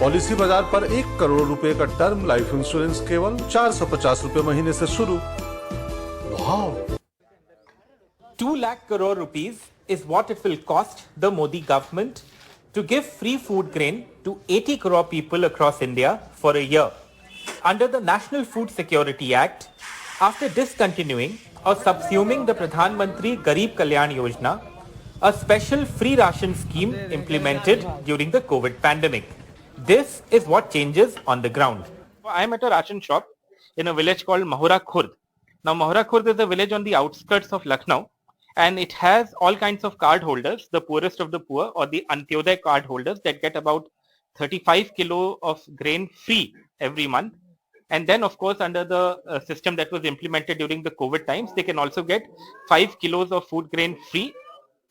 Policy बाजार पर 1 करोड़ रुपए का टर्म लाइफ इंश्योरेंस केवल 450 रुपए महीने से शुरू। वाव! 2 lakh crore rupees is what it will cost the Modi government to give free food grain to 80 crore people across India for a year. Under the National Food Security Act, after discontinuing or subsuming the Mantri Kalyan Yojana, a special free ration scheme implemented during the COVID pandemic. This is what changes on the ground. I am at a ration shop in a village called Mahura Khurd. Now Mahura Khurd is a village on the outskirts of Lucknow, and it has all kinds of card holders, the poorest of the poor or the Antyodaya card holders that get about 35 kilo of grain free every month. And then of course under the system that was implemented during the COVID times, they can also get 5 kilos of food grain free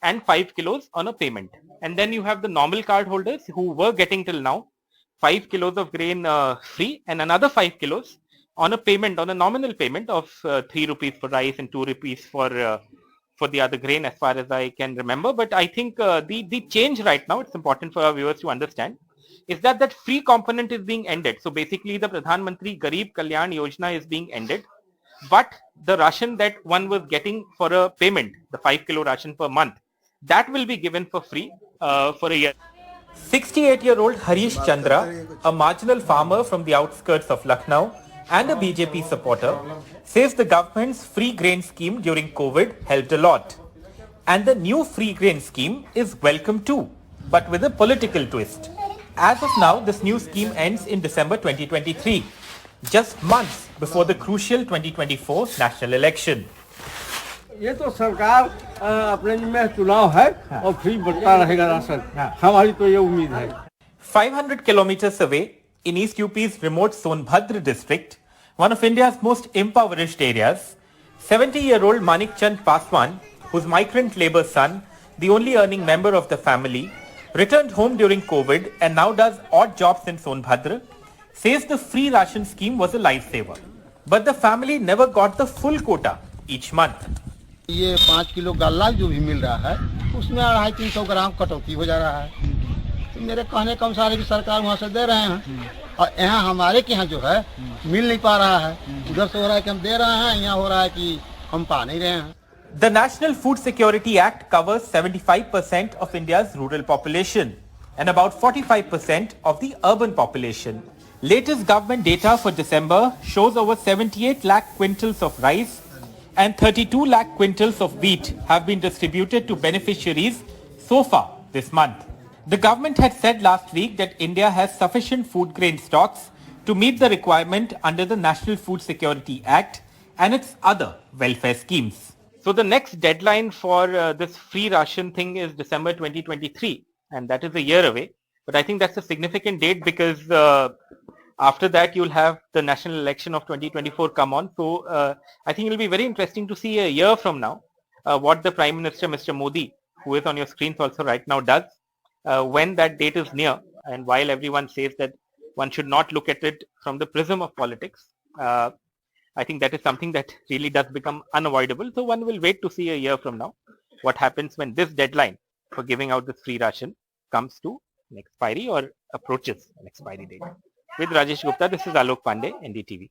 and 5 kilos on a payment. And then you have the normal card holders who were getting till now 5 kilos of grain free and another 5 kilos on a payment, on a nominal payment of 3 rupees for rice and 2 rupees for the other grain, as far as I can remember. But I think the change right now, it's important for our viewers to understand, is that free component is being ended. So basically the Pradhan Mantri Garib Kalyan Yojana is being ended, but the ration that one was getting for a payment, the 5 kilo ration per month, that will be given for free for a year. 68-year-old Harish Chandra, a marginal farmer from the outskirts of Lucknow and a BJP supporter, says the government's free grain scheme during COVID helped a lot. And the new free grain scheme is welcome too, but with a political twist. As of now, this new scheme ends in December 2023, just months before the crucial 2024 national election. ये तो सरकार अपने में चुनाव है और free बढ़ता रहेगा राशन, हमारी तो ये उम्मीद है. 500 kilometers away in East UP's remote Sonbhadra district, one of India's most impoverished areas, 70-year-old Manik Chand Paswan, whose migrant labor son, the only earning member of the family, returned home during COVID and now does odd jobs in Sonbhadra, says the free ration scheme was a lifesaver. But the family never got the full quota each month. ये 5 kilo गल्ला जो भी मिल रहा है उसमें 250-300 ग्राम कटौती हो जा रहा है. तो मेरे कहने के अनुसार भी सरकार वहाँ से दे रहे हैं और यहाँ हमारे के यहाँ जो है मिल नहीं पा रहा है. उधर से हो रहा है कि हम दे रहे हैं, यहाँ हो रहा है कि हम पा नहीं रहे हैं. The National Food Security Act covers 75% of India's rural population and about 45% of the urban population. Latest government data for December shows over 78 lakh quintals of rice and 32 lakh quintals of wheat have been distributed to beneficiaries so far this month. The government had said last week that India has sufficient food grain stocks to meet the requirement under the National Food Security Act and its other welfare schemes. So the next deadline for this free ration thing is December 2023, and that is a year away. But I think that's a significant date because after that you'll have the national election of 2024 come on. So I think it'll be very interesting to see a year from now what the Prime Minister, Mr. Modi, who is on your screens also right now, does when that date is near. And while everyone says that one should not look at it from the prism of politics, I think that is something that really does become unavoidable. So one will wait to see a year from now what happens when this deadline for giving out this free ration comes to an expiry or approaches an expiry date. With Rajesh Gupta, this is Alok Pandey, NDTV.